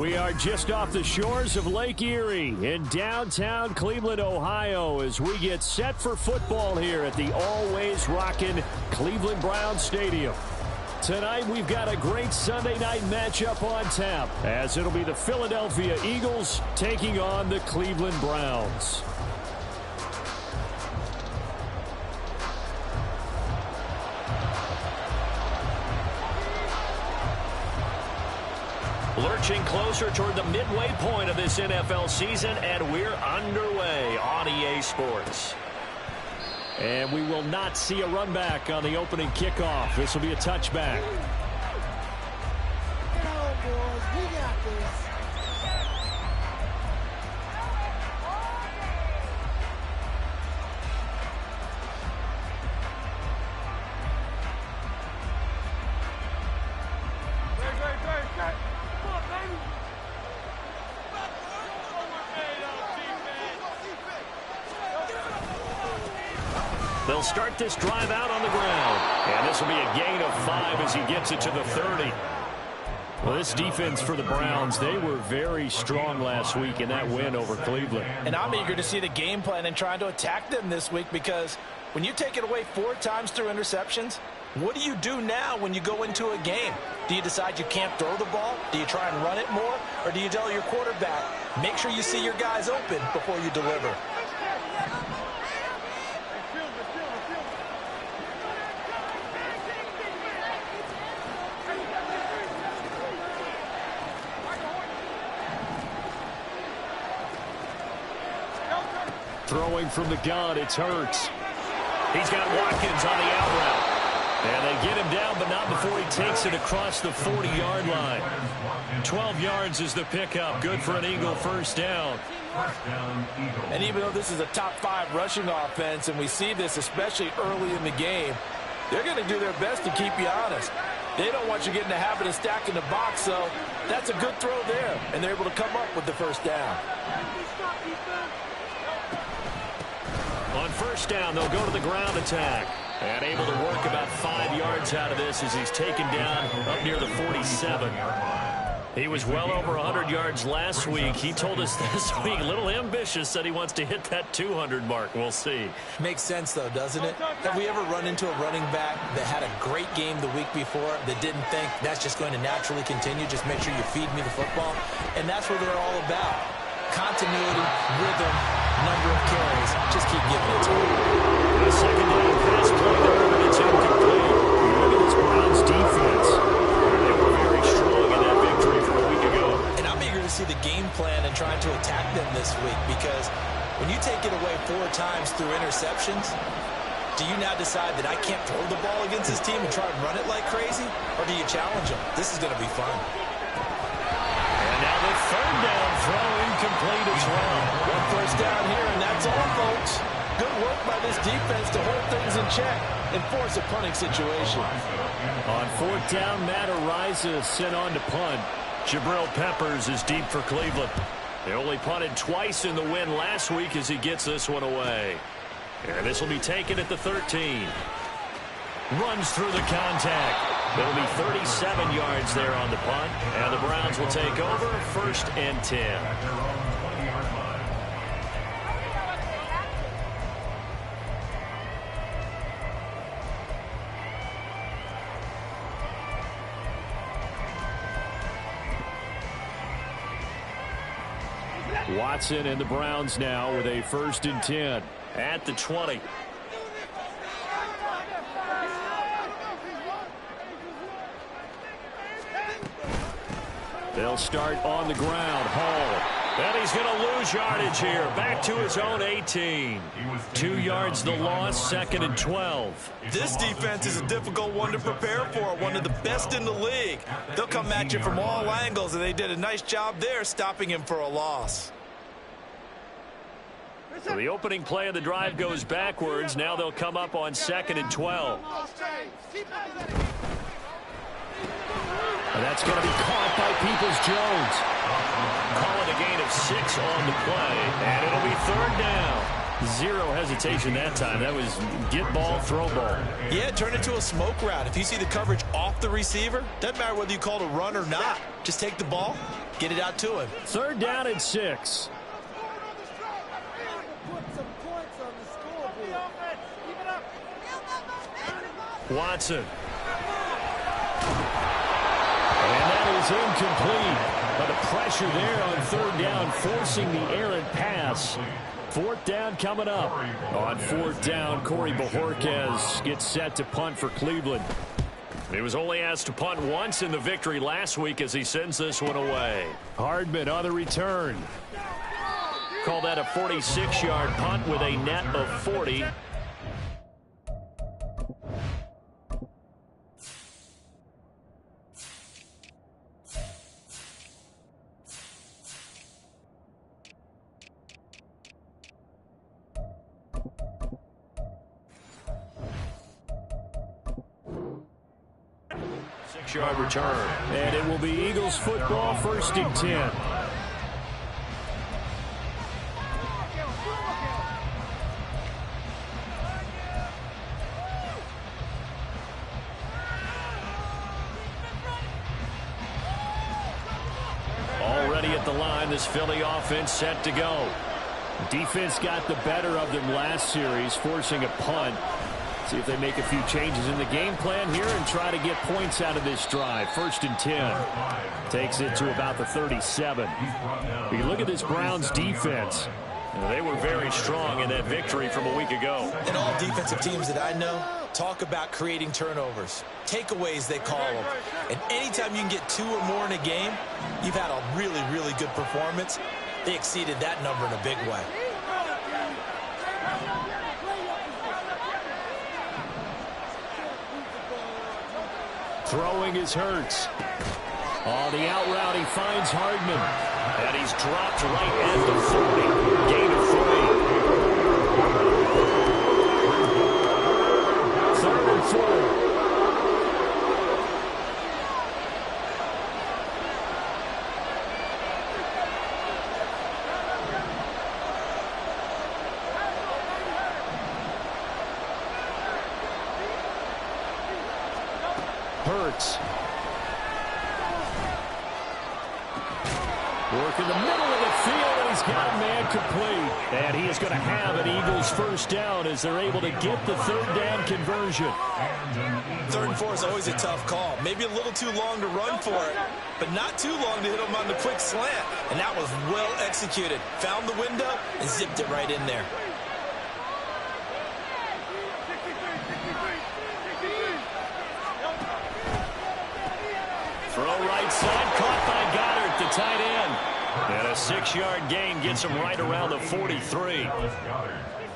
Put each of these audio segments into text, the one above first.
We are just off the shores of Lake Erie in downtown Cleveland, Ohio, as we get set for football here at the always rockin' Cleveland Browns Stadium. Tonight, we've got a great Sunday night matchup on tap, as it'll be the Philadelphia Eagles taking on the Cleveland Browns. Lurching closer toward the midway point of this NFL season, and we're underway on EA Sports. And we will not see a run back on the opening kickoff. This will be a touchback. Get on, boys. We got this. They'll start this drive out on the ground. And this will be a gain of 5 as he gets it to the 30. Well, this defense for the Browns, they were very strong last week in that win over Cleveland. And I'm eager to see the game plan and trying to attack them this week, because when you take it away 4 times through interceptions, what do you do now when you go into a game? Do you decide you can't throw the ball? Do you try and run it more? Or do you tell your quarterback, make sure you see your guys open before you deliver? Throwing from the gun, it's Hurts. He's got Watkins on the out route. And they get him down, but not before he takes it across the 40-yard line. 12 yards is the pickup. Good for an Eagle first down. And even though this is a top 5 rushing offense, and we see this especially early in the game, they're going to do their best to keep you honest. They don't want you getting the habit of stacking the box, so that's a good throw there. And they're able to come up with the first down. On first down, they'll go to the ground attack. And able to work about 5 yards out of this as he's taken down up near the 47. He was well over 100 yards last week. He told us this week, a little ambitious, said he wants to hit that 200 mark. We'll see. Makes sense, though, doesn't it? Have we ever run into a running back that had a great game the week before that didn't think that's just going to naturally continue? Just make sure you feed me the football. And that's what they're all about. Continuity, rhythm, number of carries. Just keep giving it to him. The second down pass play there, but it's incomplete. Look at this Browns defense. They were very strong in that victory from a week ago. And I'm eager to see the game plan and trying to attack them this week, because when you take it away 4 times through interceptions, do you now decide that I can't throw the ball against this team and try and run it like crazy? Or do you challenge them? This is going to be fun. And now the third down throw incomplete as well. One first down here, and that's all, folks. Good work by this defense to hold things in check and force a punting situation. On fourth down, Matt Ariza sent on to punt. Jabril Peppers is deep for Cleveland. They only punted twice in the win last week as he gets this one away. And this will be taken at the 13. Runs through the contact. It'll be 37 yards there on the punt. And the Browns will take over, 1st and 10. Watson and the Browns now with a 1st and 10 at the 20. They'll start on the ground. Hall. And he's going to lose yardage here. Back to his own 18. 2 yards the loss, 2nd and 12. This defense is a difficult one to prepare for, one of the best in the league. They'll come at you from all angles, and they did a nice job there stopping him for a loss. So the opening play of the drive goes backwards. Now they'll come up on 2nd and 12. And that's going to be caught by Peoples-Jones. Calling a gain of 6 on the play. And it'll be 3rd down. Zero hesitation that time. That was get ball, throw ball. Yeah, turn it to a smoke route. If you see the coverage off the receiver, doesn't matter whether you call it a run or not. Just take the ball, get it out to him. 3rd down and 6. Watson. And that is incomplete. But the pressure there on 3rd down, forcing the errant pass. 4th down coming up. On 4th down, Corey Bojorquez gets set to punt for Cleveland. He was only asked to punt once in the victory last week as he sends this one away. Hardman on the return. Call that a 46-yard punt with a net of 40. Yard return. And it will be Eagles football, 1st and 10. Already at the line, this Philly offense set to go. Defense got the better of them last series, forcing a punt. See if they make a few changes in the game plan here and try to get points out of this drive. 1st and 10. Takes it to about the 37. You look at this Browns defense. They were very strong in that victory from a week ago. And all defensive teams that I know talk about creating turnovers. Takeaways, they call them. And anytime you can get 2 or more in a game, you've had a really, really good performance. They exceeded that number in a big way. Throwing is Hurts. On the out route, he finds Hardman. And he's dropped right at the 40. Gain of 3. 3rd and 4. Hurts. Work in the middle of the field, and he's got a man complete. And he is going to have an Eagles 1st down as they're able to get the 3rd down conversion. 3rd and 4 is always a tough call. Maybe a little too long to run for it, but not too long to hit him on the quick slant. And that was well executed. Found the window and zipped it right in there. Throw right side, caught by Goddard, the tight end. And a 6-yard gain gets him right around the 43.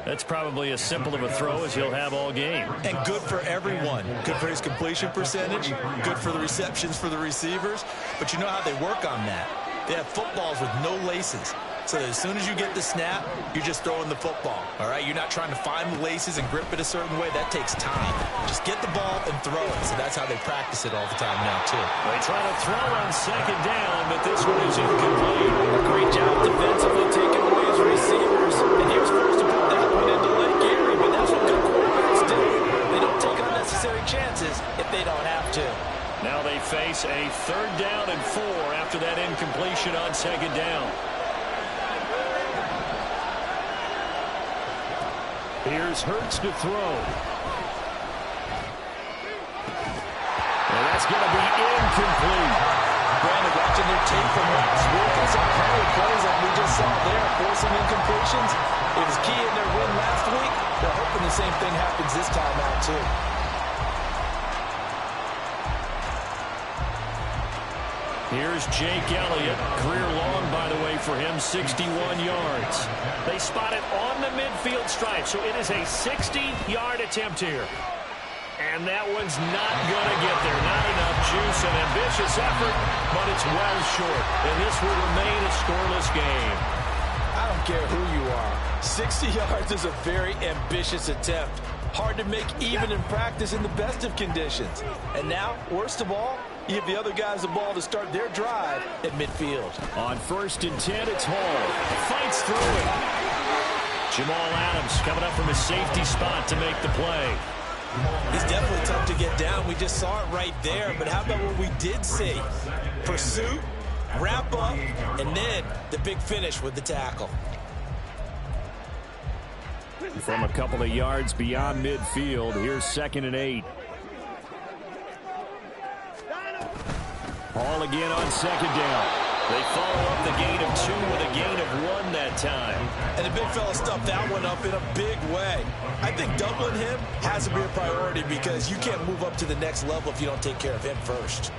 That's probably as simple of a throw as he'll have all game. And good for everyone. Good for his completion percentage. Good for the receptions for the receivers. But you know how they work on that. They have footballs with no laces. So that as soon as you get the snap, you're just throwing the football. All right? You're not trying to find the laces and grip it a certain way. That takes time. Just get the ball and throw it. So that's how they practice it all the time now, too. They try to throw on 2nd down, but this one is incomplete. A great job defensively taking away his receivers. And he was forced to put that one into Lake Erie, but that's what good quarterbacks do. They don't take unnecessary chances if they don't have to. Now they face a 3rd down and 4 after that incompletion on 2nd down. Here's Hurts to throw. And that's going to be incomplete. Brandon, watching their tape from last week, and some penalty plays like we just saw there, forcing incompletions. It was key in their win last week. They're hoping the same thing happens this time out, too. Here's Jake Elliott. Career long, by the way, for him, 61 yards. They spot it on the midfield stripe, so it is a 60-yard attempt here. And that one's not going to get there. Not enough juice, an ambitious effort, but it's well short. And this will remain a scoreless game. I don't care who you are. 60 yards is a very ambitious attempt. Hard to make even in practice in the best of conditions. And now, worst of all, you give the other guys the ball to start their drive at midfield. On 1st and 10, it's Hall. Fights through it. Jamal Adams coming up from his safety spot to make the play. He's definitely tough to get down. We just saw it right there. But how about what we did see? Pursuit, wrap up, and then the big finish with the tackle. From a couple of yards beyond midfield, here's 2nd and 8. Ball again on 2nd down. They follow up the gain of 2 with a gain of 1 that time. And the big fella stuffed that one up in a big way. I think doubling him has to be a priority because you can't move up to the next level if you don't take care of him first.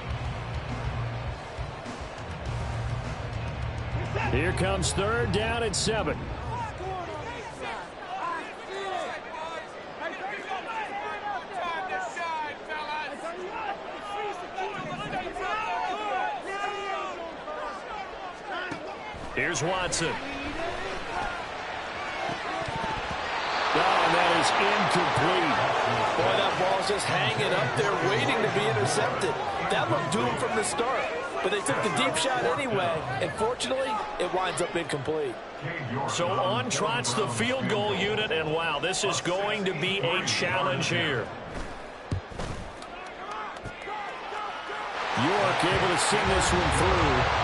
Here comes 3rd down and 7. Here's Watson. And that is incomplete. Boy, that ball's just hanging up there waiting to be intercepted. That looked doomed from the start. But they took the deep shot anyway. And fortunately, it winds up incomplete. So on trots the field goal unit. And wow, this is going to be a challenge here. York able to send this one through.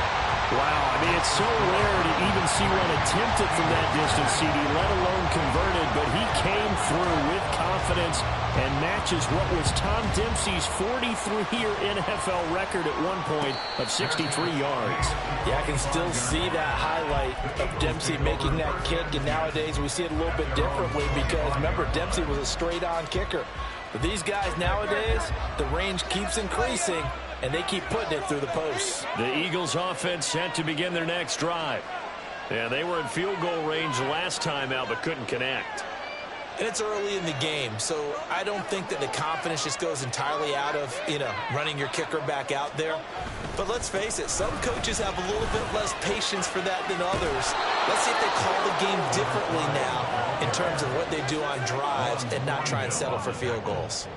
Wow, I mean, it's so rare to even see one attempted from that distance, CD, let alone converted, but he came through with confidence and matches what was Tom Dempsey's 43-year NFL record at one point of 63 yards. Yeah, I can still see that highlight of Dempsey making that kick, and nowadays we see it a little bit differently because, remember, Dempsey was a straight-on kicker. But these guys nowadays, the range keeps increasing, and they keep putting it through the posts. The Eagles offense set to begin their next drive. Yeah, they were in field goal range last time out but couldn't connect. And it's early in the game, so I don't think that the confidence just goes entirely out of, running your kicker back out there. But let's face it, some coaches have a little bit less patience for that than others. Let's see if they call the game differently now in terms of what they do on drives and not try and settle for field goals.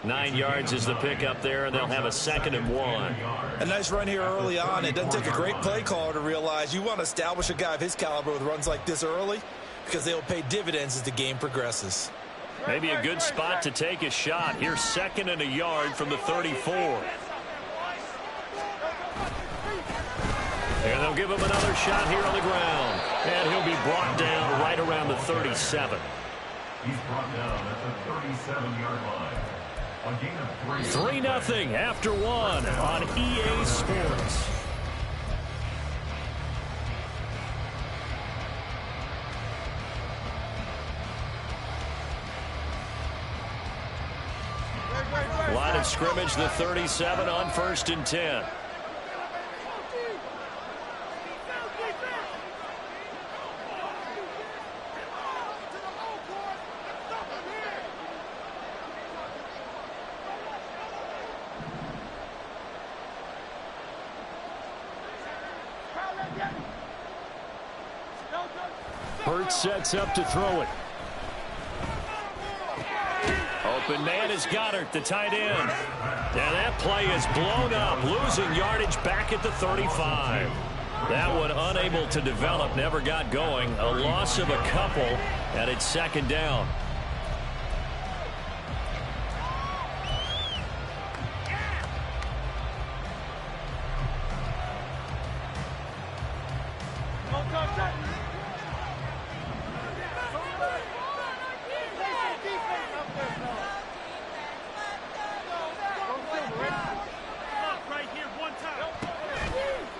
9 yards is the pickup there, and they'll have a 2nd and 1. A nice run here early on. It doesn't take a great play caller to realize you want to establish a guy of his caliber with runs like this early because they will pay dividends as the game progresses. Maybe a good spot to take a shot. Here's 2nd and a yard from the 34. And they'll give him another shot here on the ground. And he'll be brought down right around the 37. He's brought down at the 37-yard line. 3-0 after 1 on EA Sports. Line of scrimmage, the 37 on 1st and 10. Hurts sets up to throw it. Open man is Goddard, the tight end. And that play is blown up, losing yardage back at the 35. That one unable to develop, never got going. A loss of a couple, and it's 2nd down.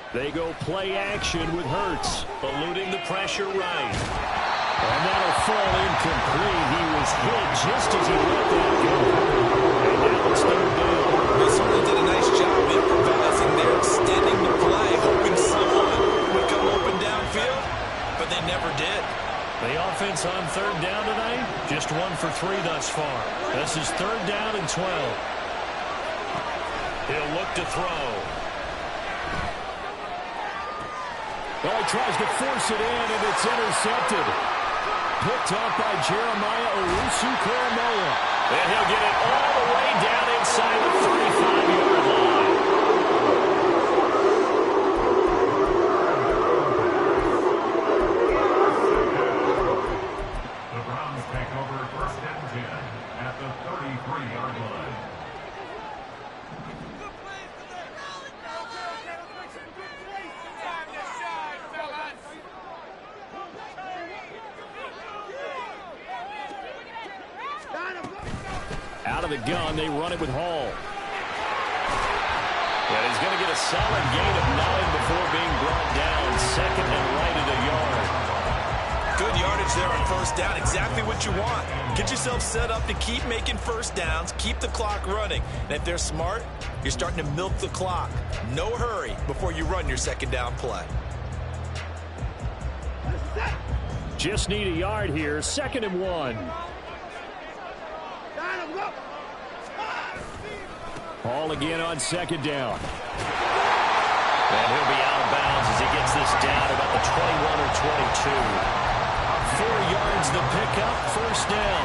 They go play action with Hurts, eluding the pressure right. And that'll fall incomplete. He was hit just as he let that go. And now it's 3rd down. They certainly did a nice job improvising there, extending the play, hoping someone would come open downfield, but they never did. The offense on 3rd down tonight, just 1 for 3 thus far. This is 3rd down and 12. He'll look to throw. Well, he tries to force it in, and it's intercepted. Picked off by Jeremiah Owusu-Koramoah. And he'll get it all the way down inside the 35-yard line. Out of the gun, they run it with Hall. And he's going to get a solid gain of 9 before being brought down. Second and right at a yard. Good yardage there on first down. Exactly what you want. Get yourself set up to keep making first downs. Keep the clock running. And if they're smart, you're starting to milk the clock. No hurry before you run your second down play. Just need a yard here. Second and 1. Hall again on second down. And he'll be out of bounds as he gets this down about the 21 or 22. 4 yards the pickup, first down.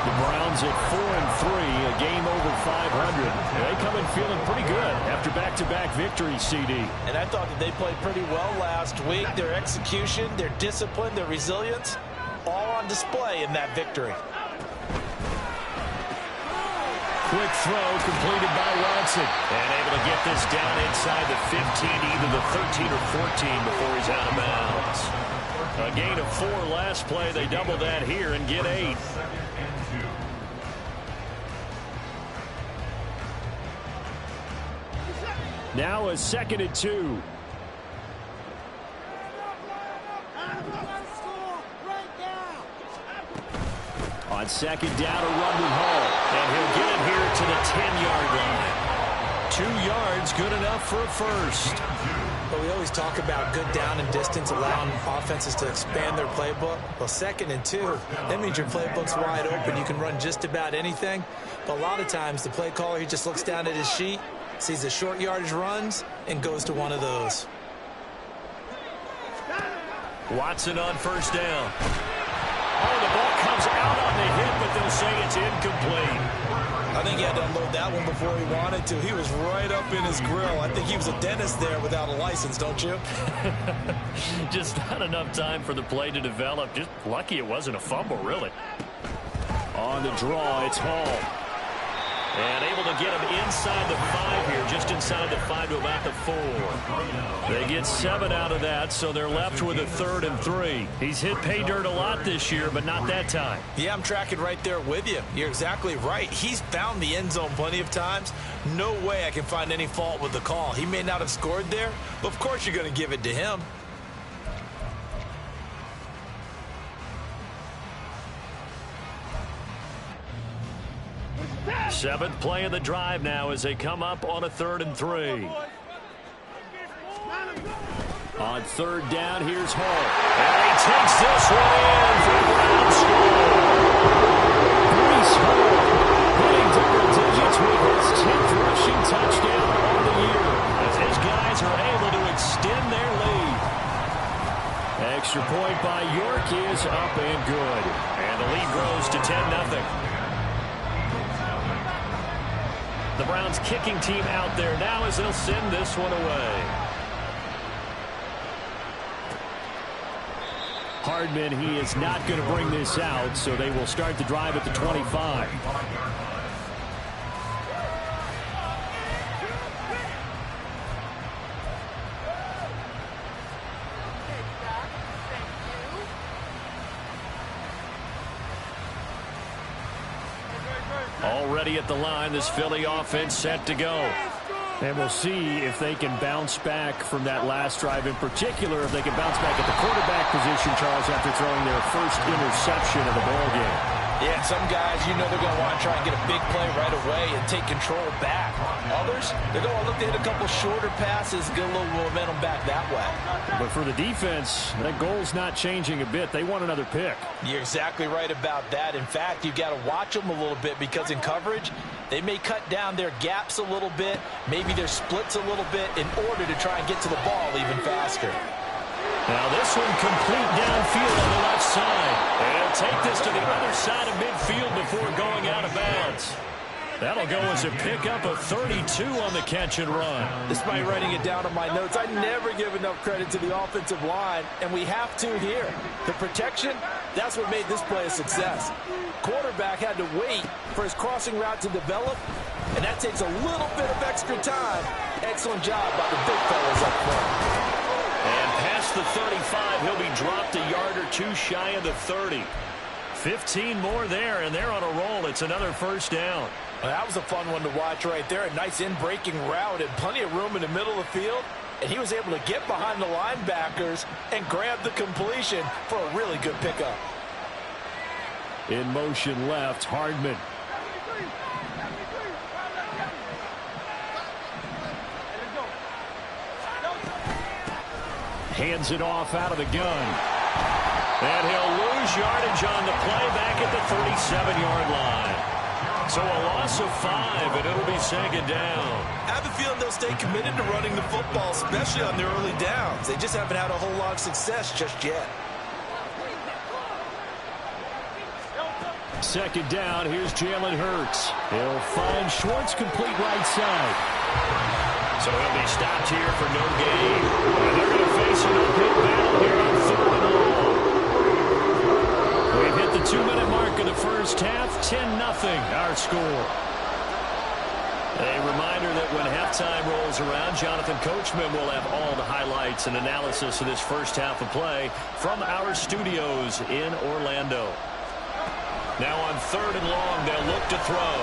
The Browns at 4-3, a game over 500. They come in feeling pretty good after back-to-back victories, CD. And I thought that they played pretty well last week. Their execution, their discipline, their resilience, all on display in that victory. Quick throw completed by Watson. And able to get this down inside the 15, either the 13 or 14 before he's out of bounds. A gain of 4 last play. They double that here and get 8. Now a second and 2. On second down, a run with Hall. And he'll get it here to the 10-yard line. 2 yards, good enough for a first. But we always talk about good down and distance, allowing offenses to expand their playbook. Well, second and 2, that means your playbook's wide open. You can run just about anything. But a lot of times, the play caller, he just looks down at his sheet, sees the short yardage runs, and goes to one of those. Watson on first down. Oh, the ball comes out on the hit, but they'll say it's incomplete. I think he had to unload that one before he wanted to. He was right up in his grill. I think he was a dentist there without a license, don't you? Just not enough time for the play to develop. Just lucky it wasn't a fumble, really. On the draw, it's Hall. And able to get him inside the 5 here, just inside the 5 to about the 4. They get 7 out of that, so they're left with a 3rd and 3. He's hit pay dirt a lot this year, but not that time. Yeah, I'm tracking right there with you. You're exactly right. He's found the end zone plenty of times. No way I can find any fault with the call. He may not have scored there, but of course you're going to give it to him. Seventh play of the drive now as they come up on a 3rd and 3. On 3rd down, here's Hall. And he takes this one in for a Brown score. Breece Hall hitting double digits with his 10th rushing touchdown on the year as his guys are able to extend their lead. Extra point by York is up and good. And the lead grows to 10-0. The Browns kicking team out there now as they'll send this one away. Hardman, he is not going to bring this out, so they will start the drive at the 25. Already at the line, this Philly offense set to go. And we'll see if they can bounce back from that last drive. In particular, if they can bounce back at the quarterback position, Charles, after throwing their first interception of the ballgame. Yeah, some guys, you know they're going to want to try and get a big play right away and take control back. Others, they're going to look to hit a couple shorter passes, get a little momentum back that way. But for the defense, that goal's not changing a bit. They want another pick. You're exactly right about that. In fact, you've got to watch them a little bit because in coverage, they may cut down their gaps a little bit, maybe their splits a little bit in order to try and get to the ball even faster. Now this one complete downfield on the left side. And he'll take this to the other side of midfield before going out of bounds. That'll go as a pickup of 32 on the catch and run. Despite writing it down on my notes, I never give enough credit to the offensive line, and we have to here. The protection, that's what made this play a success. Quarterback had to wait for his crossing route to develop, and that takes a little bit of extra time. Excellent job by the big fellas up front. And past the 35, he'll be dropped a yard or two shy of the 30. 15 more there, and they're on a roll. It's another first down. Well, that was a fun one to watch right there. A nice in-breaking route and plenty of room in the middle of the field. And he was able to get behind the linebackers and grab the completion for a really good pickup. In motion left, Hardman. Hands it off out of the gun. And he'll lose yardage on the play back at the 37-yard line. So a loss of 5, and it'll be second down. I have a feeling they'll stay committed to running the football, especially on their early downs. They just haven't had a whole lot of success just yet. Second down, here's Jalen Hurts. He'll find Schwartz complete right side. So he'll be stopped here for no gain. And they're going to face an uphill battle here on 3rd and long. We've hit the 2-minute mark of the first half. 10-0 our score. A reminder that when halftime rolls around, Jonathan Coachman will have all the highlights and analysis of this first half of play from our studios in Orlando. Now on 3rd and long, they'll look to throw.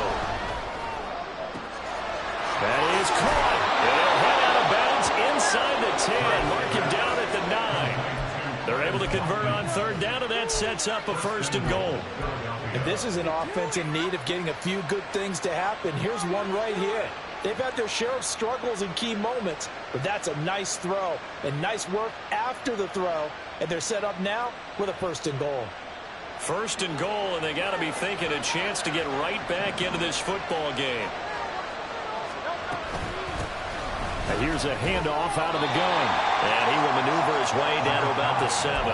That is caught. It'll head out of bounds inside the 10. Mark him down at the 9. They're able to convert on 3rd down, and that sets up a 1st and goal. And this is an offense in need of getting a few good things to happen. Here's one right here. They've had their share of struggles in key moments, but that's a nice throw and nice work after the throw. And they're set up now with a 1st and goal. 1st and goal, and they got to be thinking a chance to get right back into this football game. And here's a handoff out of the gun. And he will maneuver his way down to about the 7.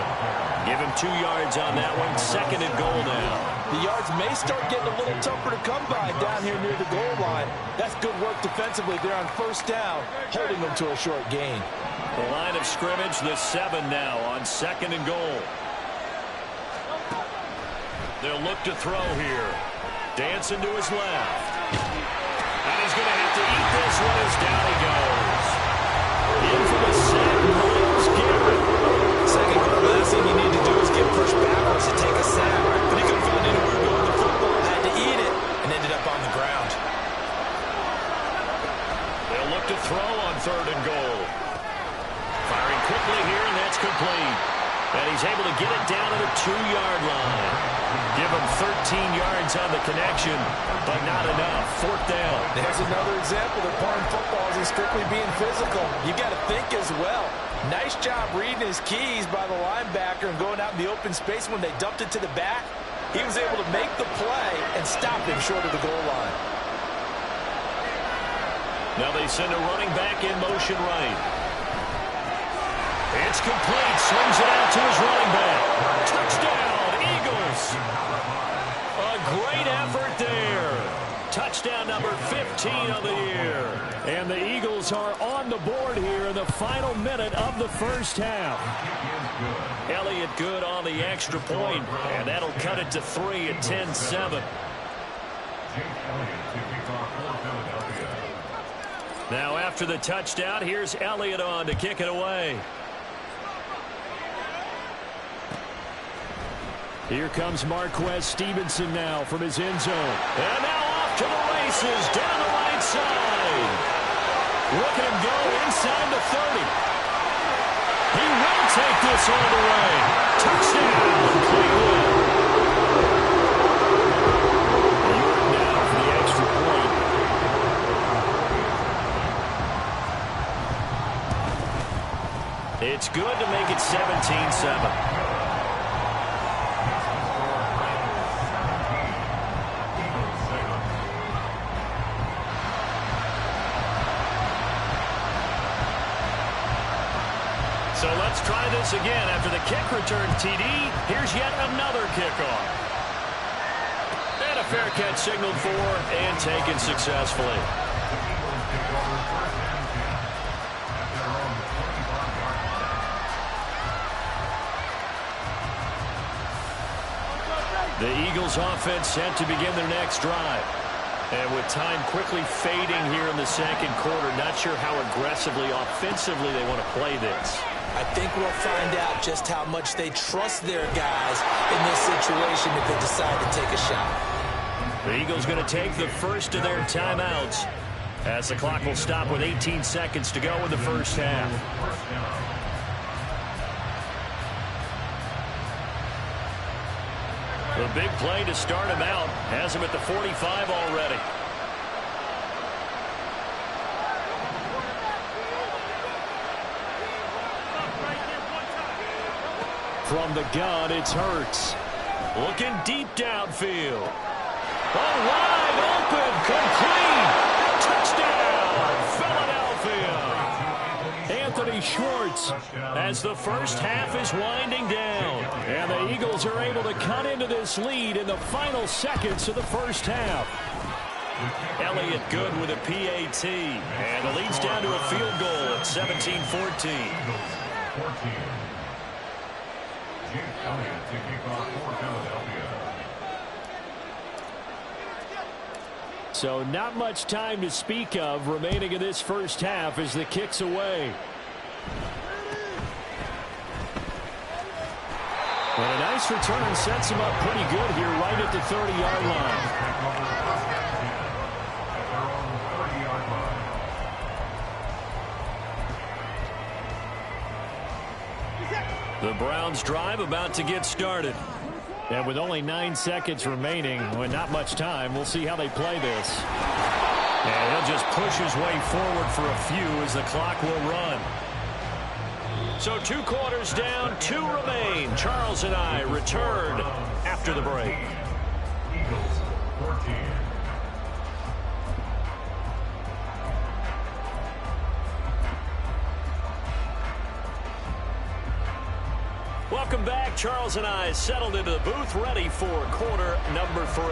Give him 2 yards on that one. 2nd and goal now. The yards may start getting a little tougher to come by down here near the goal line. That's good work defensively there on 1st down, holding them to a short gain. The line of scrimmage, the 7 now on 2nd and goal. They'll look to throw here. Dancing to his left. And he's going to have to eat this one as down he goes. In for the sack, Myles Garrett. Second quarter, the last thing you need to do is get pushed backwards to take a sack. But he couldn't find anywhere to go with the football, had to eat it, and ended up on the ground. They'll look to throw on 3rd and goal. Firing quickly here, and that's complete. And he's able to get it down to the 2-yard line. Give him 13 yards on the connection, but not enough. 4th down. There's another example. They're playing football isn't strictly being physical. You got to think as well. Nice job reading his keys by the linebacker and going out in the open space when they dumped it to the back. He was able to make the play and stop him short of the goal line. Now they send a running back in motion right. It's complete. Swings it out to his running back. Touchdown, Eagles. A great effort there. Touchdown number 15 of the year. And the Eagles are on the board here in the final minute of the first half. Elliott good on the extra point, and that'll cut it to 3 at 10-7. Now after the touchdown, here's Elliott on to kick it away. Here comes Marquez Stevenson now from his end zone. And now off to the races down the right side. Look at him go inside the 30. He will take this all the way. Touchdown, Cleveland. York now for the extra point. It's good to make it 17-7. So let's try this again. After the kick return TD, here's yet another kickoff. And a fair catch signaled for and taken successfully. The Eagles offense set to begin their next drive. And with time quickly fading here in the second quarter, not sure how aggressively, offensively they want to play this. I think we'll find out just how much they trust their guys in this situation if they decide to take a shot. The Eagles going to take the first of their timeouts as the clock will stop with 18 seconds to go in the first half. The big play to start him out has him at the 45 already. From the gun, it's Hurts. Looking deep downfield. Oh, wide open, complete. Touchdown, Philadelphia. Anthony Schwartz as the first half is winding down. And the Eagles are able to cut into this lead in the final seconds of the first half. Elliott good with a PAT. And the lead's down to a field goal at 17-14. So not much time to speak of remaining in this first half as the kick's away. And a nice return sets him up pretty good here right at the 30-yard line. The Browns drive about to get started. And with only 9 seconds remaining, with not much time, we'll see how they play this. And he'll just push his way forward for a few as the clock will run. So 2 quarters down, 2 remain. Charles and I return after the break. Eagles 14. Welcome back. Charles and I settled into the booth, ready for quarter number 3.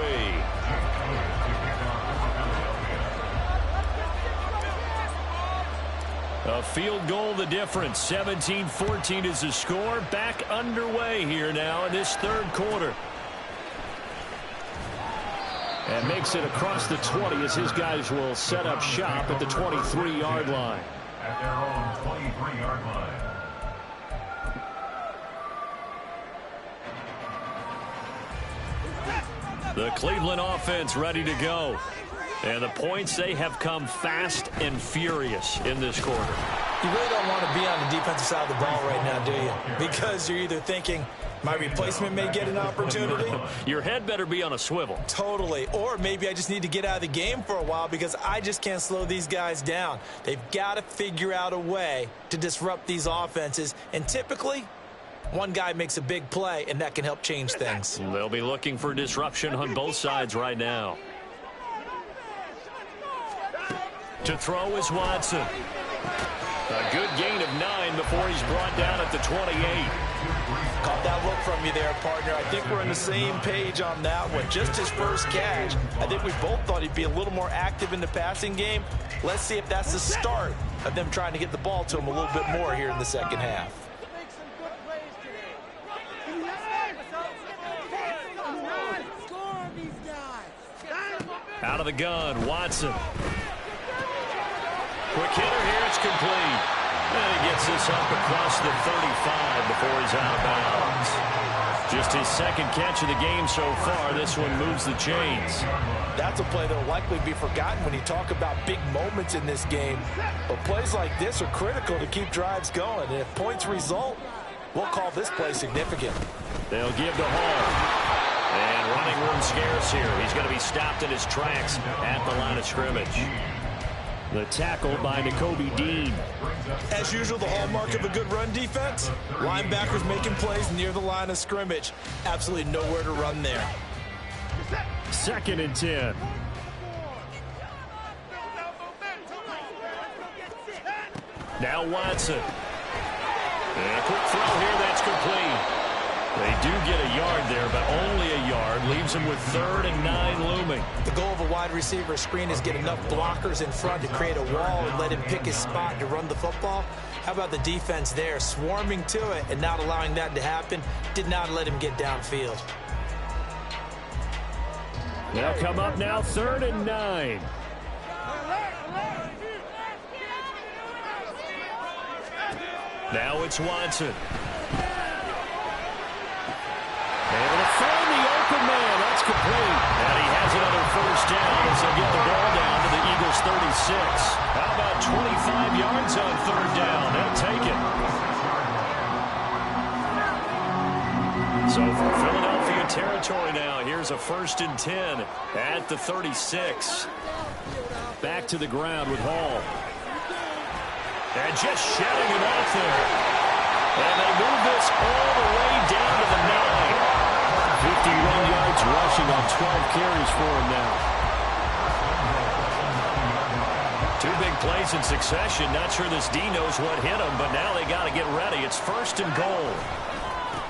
A field goal the difference. 17-14 is the score. Back underway here now in this third quarter. And makes it across the 20 as his guys will set up shop at the 23-yard line. At their own 23-yard line. The Cleveland offense ready to go. And the points, they have come fast and furious in this quarter. You really don't want to be on the defensive side of the ball right now, do you? Because you're either thinking, my replacement may get an opportunity. Your head better be on a swivel. Totally. Or maybe I just need to get out of the game for a while because I just can't slow these guys down. They've got to figure out a way to disrupt these offenses. And typically, one guy makes a big play, and that can help change things. They'll be looking for disruption on both sides right now. To throw is Watson. A good gain of 9 before he's brought down at the 28. Caught that look from you there, partner. I think we're on the same page on that one. Just his first catch. I think we both thought he'd be a little more active in the passing game. Let's see if that's the start of them trying to get the ball to him a little bit more here in the second half. Out of the gun, Watson. Quick hitter here, it's complete. And he gets this up across the 35 before he's out of bounds. Just his second catch of the game so far. This one moves the chains. That's a play that will likely be forgotten when you talk about big moments in this game. But plays like this are critical to keep drives going. And if points result, we'll call this play significant. They'll give to Hall. And running room scarce here. He's going to be stopped in his tracks at the line of scrimmage. The tackle by Nakobe Dean. As usual, the hallmark of a good run defense, linebackers making plays near the line of scrimmage. Absolutely nowhere to run there. 2nd and 10. Now Watson. And a quick throw here, that's complete. They do get a yard there, but only a yard. Leaves them with 3rd and 9 looming. The goal of a wide receiver screen is get enough blockers in front to create a wall and let him pick his spot to run the football. How about the defense there, swarming to it and not allowing that to happen? Did not let him get downfield. They'll come up now, 3rd and 9. Now it's Watson. Able to find the open man. That's complete. And he has another first down as they get the ball down to the Eagles' 36. How about 25 yards on third down? They'll take it. So for Philadelphia territory now, here's a 1st and 10 at the 36. Back to the ground with Hall. And just shedding him off there. And they move this all the way down to the 9. 51 yards rushing on 12 carries for him now. 2 big plays in succession. Not sure this D knows what hit him, but now they got to get ready. It's 1st and goal.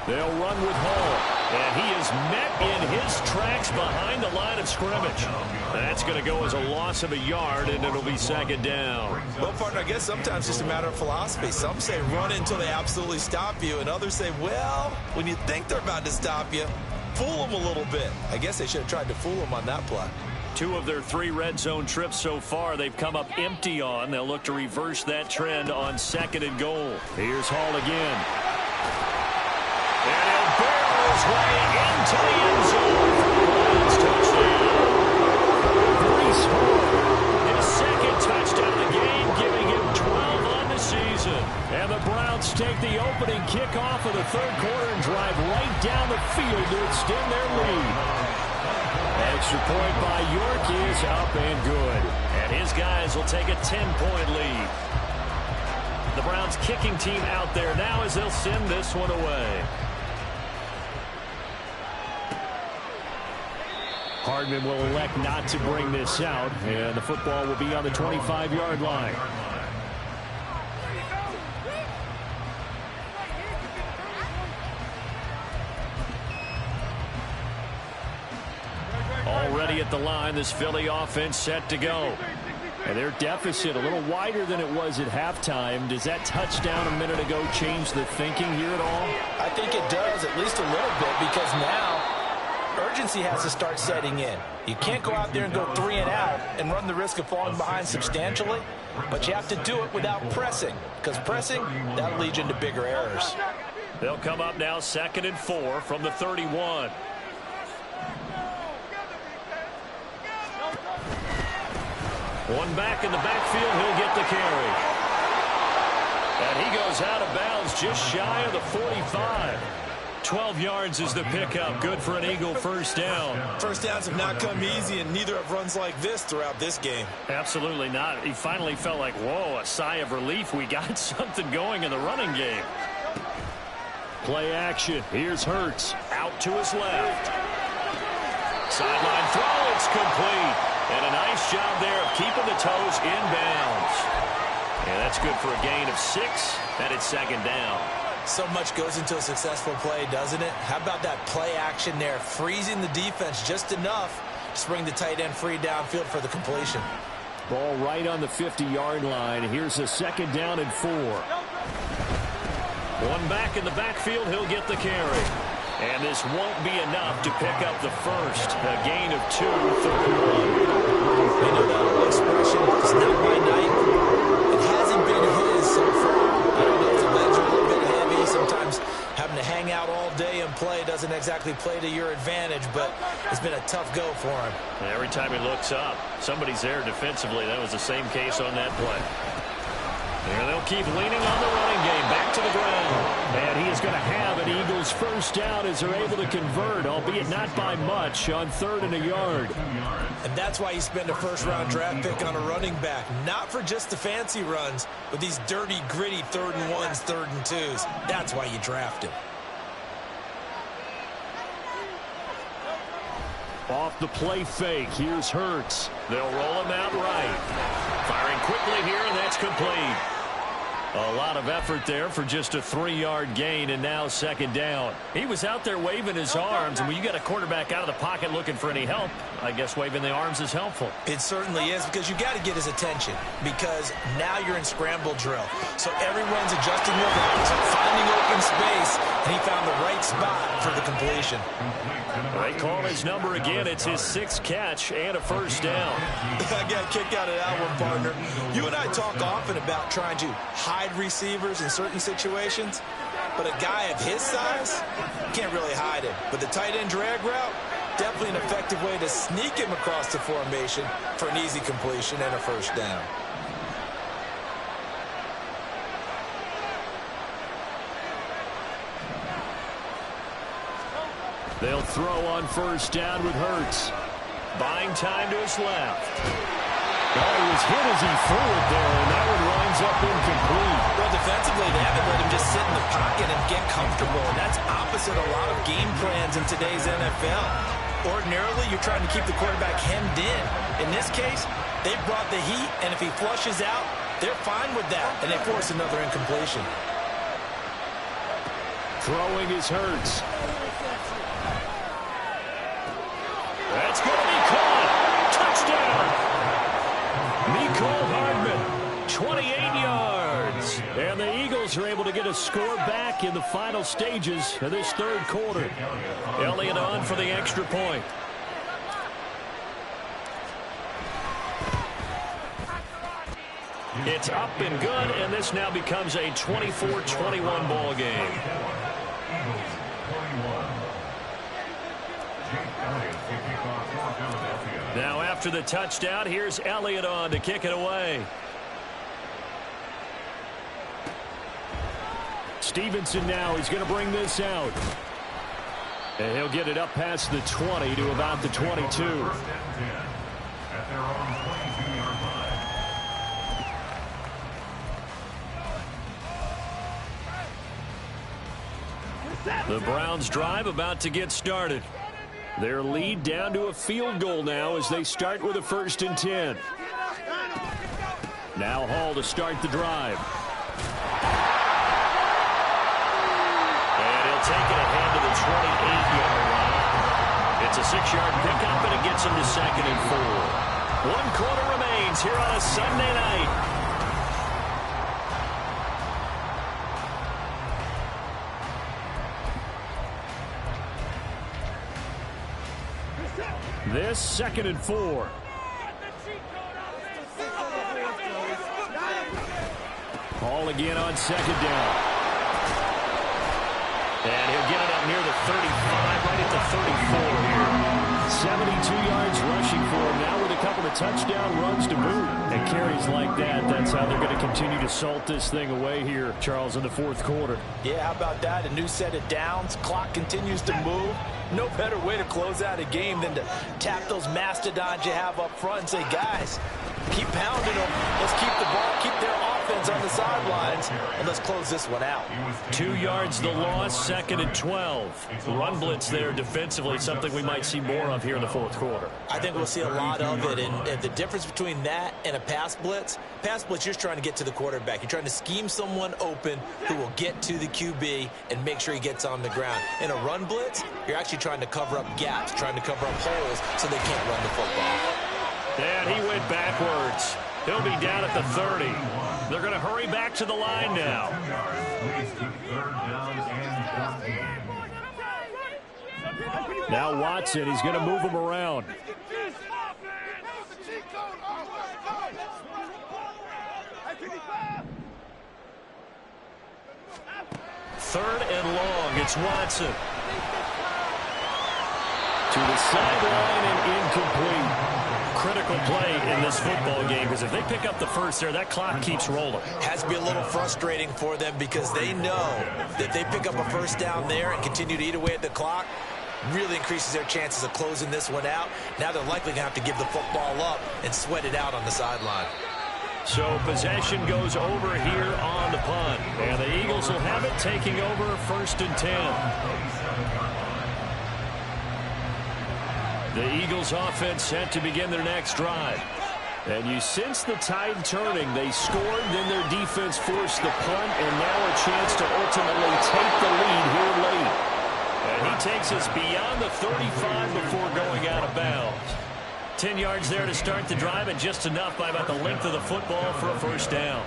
They'll run with Hall. And he is met in his tracks behind the line of scrimmage. That's going to go as a loss of a yard, and it'll be 2nd down. Well, partner, I guess sometimes it's just a matter of philosophy. Some say run until they absolutely stop you, and others say, well, when you think they're about to stop you, fool them a little bit. I guess they should have tried to fool them on that play. 2 of their 3 red zone trips so far they've come up empty on. They'll look to reverse that trend on 2nd and goal. Here's Hall again. And he'll barrel his way into the end zone for the Lions touchdown. Breece Hall, his 2nd touchdown of the game, giving him 12 on the season. And the Browns take the opening kickoff of the 3rd quarter and drive right down the field to extend their lead. Extra point by York is up and good. And his guys will take a 10-point lead. The Browns kicking team out there now as they'll send this one away. Hardman will elect not to bring this out, and the football will be on the 25-yard line. Already at the line, this Philly offense set to go. And their deficit a little wider than it was at halftime. Does that touchdown a minute ago change the thinking here at all? I think it does, at least a little bit, because now urgency has to start setting in. You can't go out there and go 3 and out and run the risk of falling behind substantially, but you have to do it without pressing, because pressing, that'll lead you into bigger errors. They'll come up now 2nd and 4 from the 31. One back in the backfield, he'll get the carry. And he goes out of bounds just shy of the 45. 12 yards is the pickup. Good for an Eagle first down. First downs have not come easy, and neither have runs like this throughout this game. Absolutely not. He finally felt like, whoa, a sigh of relief. We got something going in the running game. Play action. Here's Hurts. Out to his left. Sideline throw. It's complete. And a nice job there of keeping the toes in bounds. And that's good for a gain of 6, and it's 2nd down. So much goes into a successful play, doesn't it? How about that play action there, freezing the defense just enough to bring the tight end free downfield for the completion. Ball right on the 50-yard line. Here's a 2nd down and 4. One back in the backfield, he'll get the carry. And this won't be enough to pick up the first. A gain of 2, 3rd and 1. You know that old expression, it's not my night. It hasn't been his so far. I don't know if the legs are a little bit heavy. Sometimes having to hang out all day and play doesn't exactly play to your advantage, but it's been a tough go for him. And every time he looks up, somebody's there defensively. That was the same case on that play. And they'll keep leaning on the running game. Back to the ground. And he is going to have an Eagles first down as they're able to convert, albeit not by much, on 3rd and a yard. And that's why you spend a first-round draft pick on a running back. Not for just the fancy runs, but these dirty, gritty 3rd and 1s, 3rd and 2s. That's why you draft him. Off the play fake, here's Hurts. They'll roll him out right. Firing quickly here, and that's complete. A lot of effort there for just a 3-yard gain, and now 2nd down. He was out there waving his arms, and when you got a quarterback out of the pocket looking for any help, I guess waving the arms is helpful. It certainly is, because you got to get his attention, because now you're in scramble drill. So everyone's adjusting their routes, finding open space, and he found the right right spot for the completion. They call his number again. It's his 6th catch and a first down. I got a kick out of that one, partner. You and I talk often about trying to hide receivers in certain situations, but a guy of his size can't really hide it. But the tight end drag route, definitely an effective way to sneak him across the formation for an easy completion and a first down. They'll throw on first down with Hurts. Buying time to his left. Oh, he was hit as he threw it there, and that one winds up incomplete. Well, defensively, they haven't let him just sit in the pocket and get comfortable, and that's opposite a lot of game plans in today's NFL. Ordinarily, you're trying to keep the quarterback hemmed in. In this case, they brought the heat, and if he flushes out, they're fine with that, and they force another incompletion. Throwing is Hurts. That's going to be caught. Touchdown. Mecole Hardman, 28 yards. And the Eagles are able to get a score back in the final stages of this third quarter. Elliott on for the extra point. It's up and good, and this now becomes a 24-21 ball game. Now after the touchdown, here's Elliott on to kick it away. Stevenson now, he's going to bring this out. And he'll get it up past the 20 to about the 22. At their own 22-yard line. The Browns drive about to get started. Their lead down to a field goal now as they start with a 1st and 10. Now Hall to start the drive. And he'll take it ahead to the 28-yard line. It's a 6-yard pickup, and it gets him to 2nd and 4. 1 quarter remains here on a Sunday night. This 2nd and 4. Hall again on 2nd down. And he'll get it up near the 35, right at the 34 here. 72 yards rushing for him now with a couple of touchdown runs to boot. And carries like that, that's how they're going to continue to salt this thing away here, Charles, in the 4th quarter. Yeah, how about that? A new set of downs. Clock continues to move. No better way to close out a game than to tap those mastodons you have up front and say, guys, keep pounding them. Let's keep the ball, keep their offense on the sidelines, and let's close this one out. 2 yards the loss, 2nd and 12. Run blitz there defensively, something we might see more of here in the 4th quarter. I think we'll see a lot of it, and the difference between that and a pass blitz, you're just trying to get to the quarterback. You're trying to scheme someone open who will get to the QB and make sure he gets on the ground. In a run blitz, you're actually trying to cover up gaps, trying to cover up holes so they can't run the football. And he went backwards. He'll be down at the 30. They're going to hurry back to the line now. Now Watson, he's going to move him around. 3rd and long. It's Watson. To the sideline and incomplete. Critical play in this football game, because if they pick up the first there, that clock keeps rolling. Has to be a little frustrating for them because they know that they pick up a first down there and continue to eat away at the clock, really increases their chances of closing this one out. Now they're likely going to have to give the football up and sweat it out on the sideline. So possession goes over here on the punt. And the Eagles will have it, taking over 1st and 10. The Eagles offense set to begin their next drive. And you sense the tide turning. They scored, then their defense forced the punt, and now a chance to ultimately take the lead here late. And he takes us beyond the 35 before going out of bounds. 10 yards there to start the drive, and just enough by about the length of the football for a first down.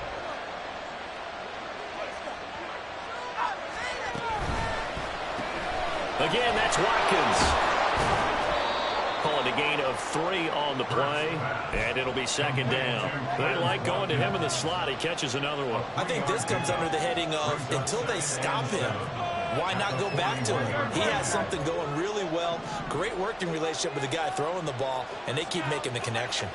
Again, that's Watkins. Calling a gain of 3 on the play, and it'll be second down. They like going to him in the slot. He catches another one. I think this comes under the heading of until they stop him, why not go back to him? He has something going really well. Great working relationship with the guy throwing the ball, and they keep making the connection.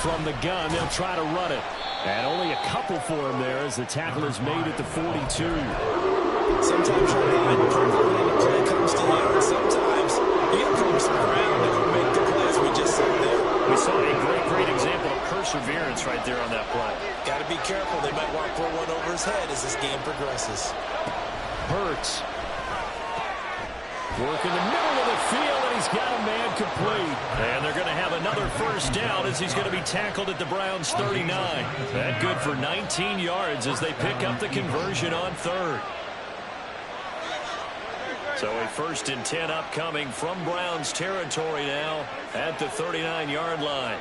From the gun, they'll try to run it. And only a couple for him there as the tackle is made at the 42. Sometimes you're behind the when the play comes to you, and sometimes you get from some ground to go make the plays we just saw there. We saw a great example of perseverance right there on that play. Got to be careful. They might want to throw one over his head as this game progresses. Hurts. Work in the middle of the field, and he's got a man complete. And they're going to have another first down as he's going to be tackled at the Browns' 39. That good for 19 yards as they pick up the conversion on third. So a 1st and 10 upcoming from Browns territory now at the 39-yard line.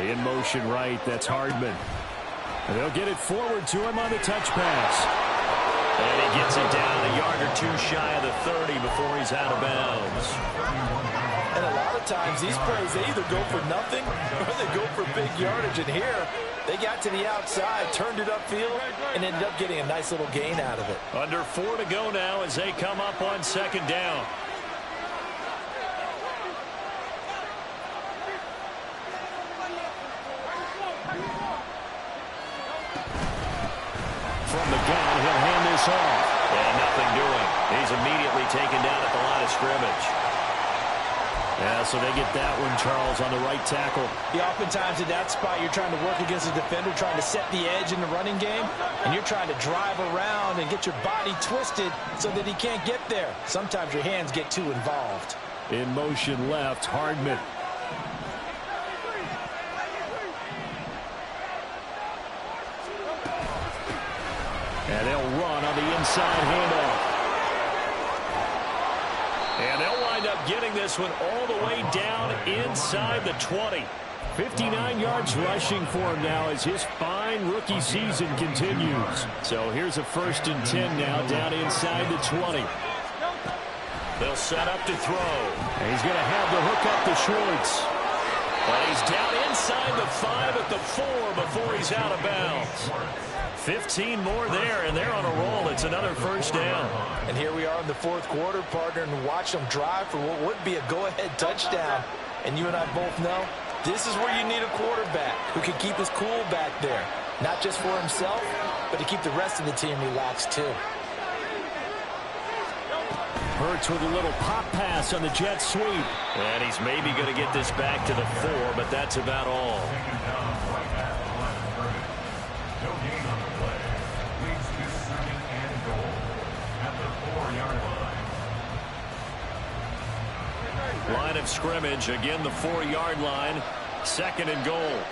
In motion right, that's Hardman. And they'll get it forward to him on the touch pass. And he gets it down a yard or 2 shy of the 30 before he's out of bounds. And a lot of times these plays, they either go for nothing or they go for big yardage. And here, they got to the outside, turned it upfield, and ended up getting a nice little gain out of it. Under 4 to go now as they come up on second down. From the gun, he'll hand this off. And nothing doing. He's immediately taken down at the line of scrimmage. Yeah, so they get that one, Charles, on the right tackle. Yeah, oftentimes in that spot, you're trying to work against a defender, trying to set the edge in the running game, and you're trying to drive around and get your body twisted so that he can't get there. Sometimes your hands get too involved. In motion left, Hardman. And they'll run on the inside handoff. And they'll wind up getting this one all the way down inside the 20. 59 yards rushing for him now as his fine rookie season continues. So here's a 1st and 10 now down inside the 20. They'll set up to throw. And he's going to have the hook up to Schwartz. But he's down inside the 5 at the 4 before he's out of bounds. 15 more there, and they're on a roll. It's another first down. And here we are in the 4th quarter, partner, and watch them drive for what would be a go-ahead touchdown. And you and I both know this is where you need a quarterback who can keep his cool back there. Not just for himself, but to keep the rest of the team relaxed too. Hurts with a little pop pass on the jet sweep. And he's maybe going to get this back to the 4, but that's about all. Line of scrimmage, again the 4-yard line, 2nd and goal.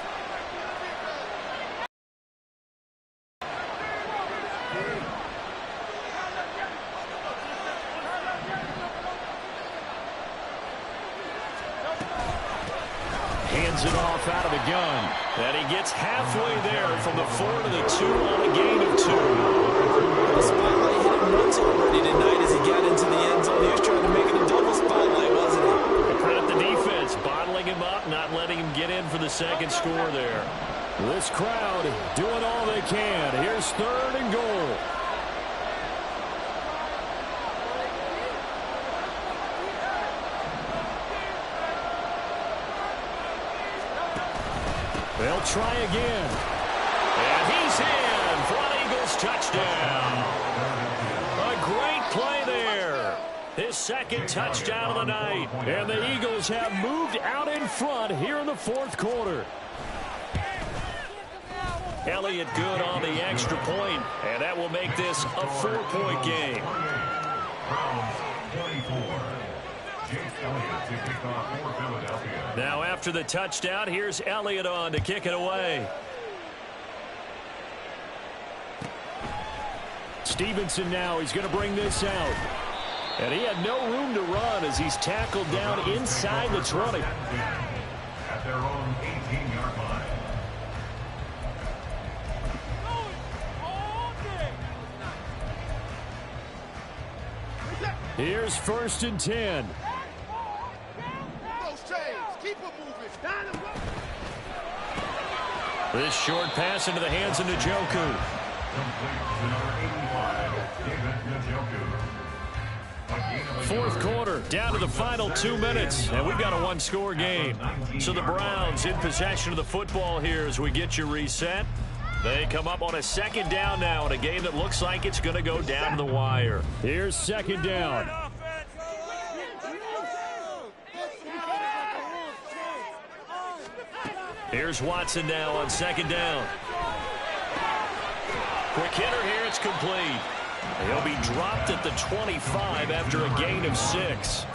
Hands it off out of the gun. And he gets halfway there from the 4 to the 2 on a gain of 2. The spotlight hit him once already tonight as he got into the end zone. He was trying to make it a double spotlight, wasn't he? Credit the defense, bottling him up, not letting him get in for the second score there. This crowd doing all they can. Here's 3rd and goal. They'll try again. And he's in for an Eagles touchdown. A great play there. His 2nd touchdown of the night. And the Eagles have moved out in front here in the 4th quarter. Elliott good on the extra point, and that will make this a 4-point game. Now after the touchdown, here's Elliott on to kick it away. Stevenson now, he's going to bring this out. And he had no room to run as he's tackled down inside the 20. At their own 18-yard line. Here's 1st and 10. Those chains, keep it moving. This short pass into the hands of Njoku. Fourth quarter, down to the final 2 minutes, and we've got a one-score game. So the Browns in possession of the football here as we get you reset. They come up on a 2nd down now in a game that looks like it's going to go down to the wire. Here's 2nd down. Here's Watson now on 2nd down. Quick hitter here, it's complete. He'll be dropped at the 25 after a gain of 6.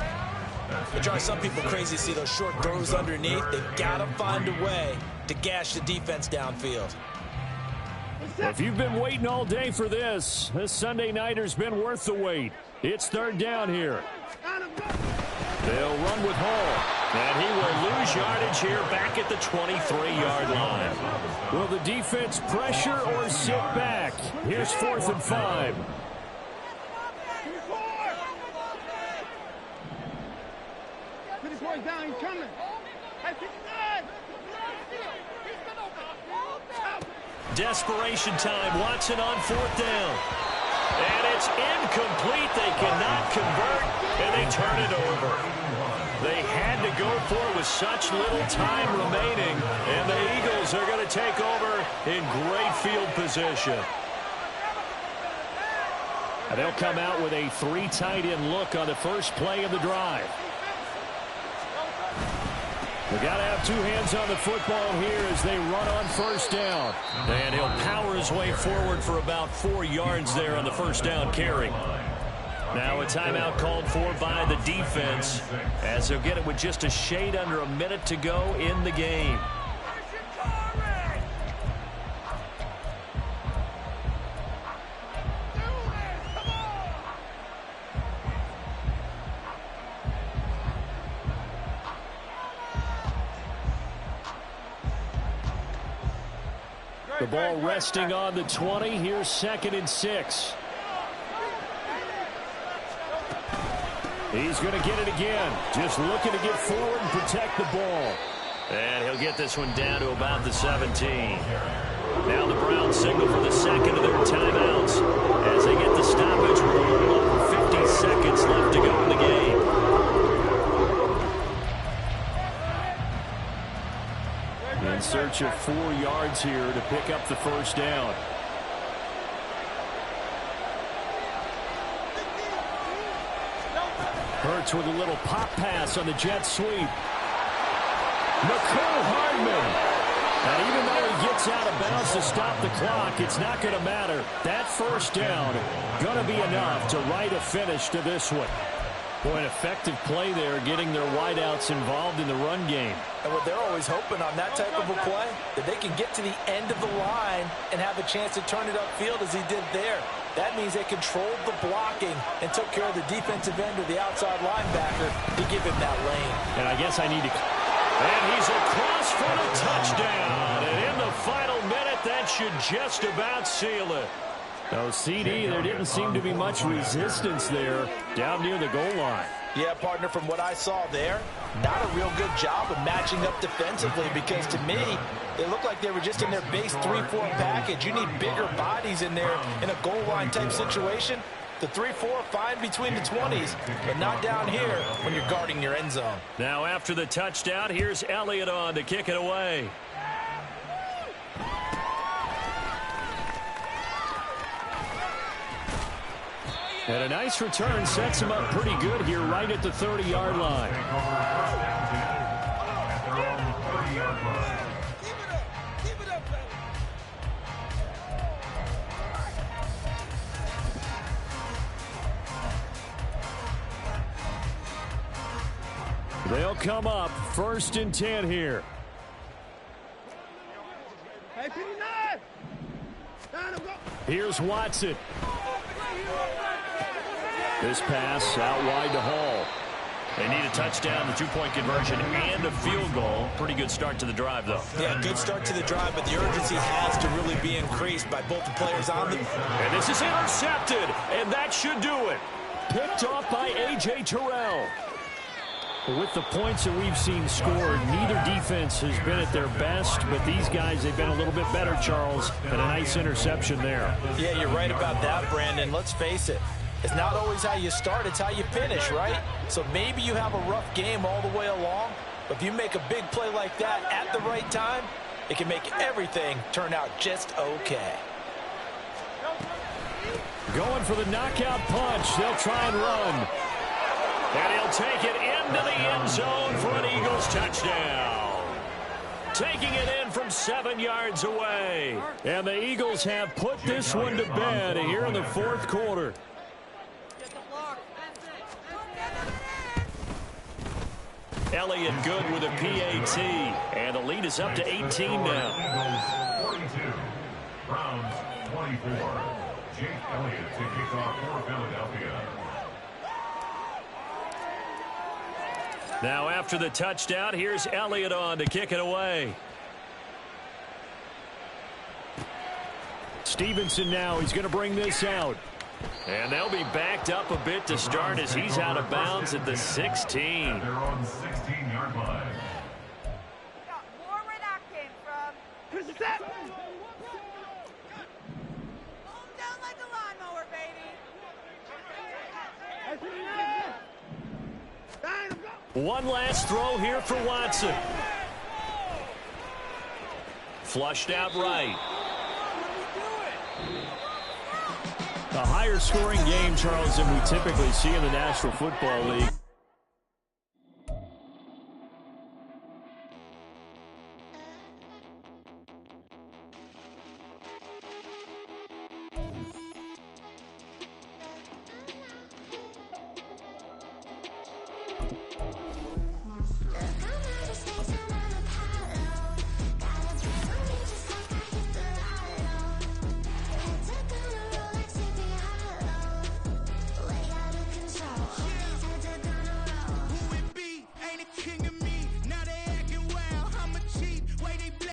It drives some people crazy to see those short throws underneath. They've got to find a way to gash the defense downfield. If you've been waiting all day for this Sunday nighter's been worth the wait. It's 3rd down here. They'll run with Hall, and he will lose yardage here back at the 23-yard line. Will the defense pressure or sit back? Here's 4th and 5. Down, he's coming. Desperation time. Watson on 4th down. And it's incomplete. They cannot convert, and they turn it over. They had to go for it with such little time remaining, and the Eagles are going to take over in great field position. And they'll come out with a 3 tight end look on the first play of the drive. They got to have 2 hands on the football here as they run on 1st down. And he'll power his way forward for about 4 yards there on the 1st down carry. Now a timeout called for by the defense as they'll get it with just a shade under a minute to go in the game. The ball resting on the 20. Here's 2nd and 6. He's going to get it again. Just looking to get forward and protect the ball. And he'll get this one down to about the 17. Now the Browns signal for the 2nd of their timeouts as they get the stoppage with a little over 50 seconds left to go in the game. In search of 4 yards here to pick up the 1st down. Hurts with a little pop pass on the jet sweep. McCole Hardman. And even though he gets out of bounds to stop the clock, it's not going to matter. That 1st down going to be enough to write a finish to this one. Boy, an effective play there, getting their wideouts involved in the run game. And what they're always hoping on that type of a play, that they can get to the end of the line and have a chance to turn it upfield as he did there. That means they controlled the blocking and took care of the defensive end or the outside linebacker to give him that lane. And I guess I need to... And he's across for the touchdown. And in the final minute, that should just about seal it. No, CD, there didn't seem to be much resistance there down near the goal line. Yeah, partner, from what I saw there, not a real good job of matching up defensively because to me, they looked like they were just in their base 3-4 package. You need bigger bodies in there in a goal line type situation. The 3-4 fine between the 20s, but not down here when you're guarding your end zone. Now after the touchdown, here's Elliott on to kick it away. And a nice return sets him up pretty good here right at the 30-yard line. They'll come up 1st and 10 here. Here's Watson. This pass out wide to Hall. They need a touchdown, the 2-point conversion, and a field goal. Pretty good start to the drive, though. Yeah, good start to the drive, but the urgency has to really be increased by both the players on the... And this is intercepted, and that should do it. picked off by A.J. Terrell. With the points that we've seen scored, neither defense has been at their best, but these guys, they've been a little bit better, Charles, and a nice interception there. Yeah, you're right about that, Brandon. Let's face it. It's not always how you start, it's how you finish, right? So maybe you have a rough game all the way along, but if you make a big play like that at the right time, it can make everything turn out just okay. Going for the knockout punch. They'll try and run. And he'll take it into the end zone for an Eagles touchdown. Taking it in from 7 yards away. And the Eagles have put this one to bed here in the fourth quarter. Elliott good with a PAT. And the lead is up to 18 now. Eagles 42. Browns 24. Jake Elliott to kick off for Philadelphia. Now after the touchdown, here's Elliott on to kick it away. Stevenson now, he's going to bring this out. And they'll be backed up a bit to start as he's out of bounds at the 16. They're on 16-yard line. Got more where that came from. Hold down like a lawnmower, baby. One last throw here for Watson. Flushed out right. A higher scoring game, Charles, than we typically see in the National Football League.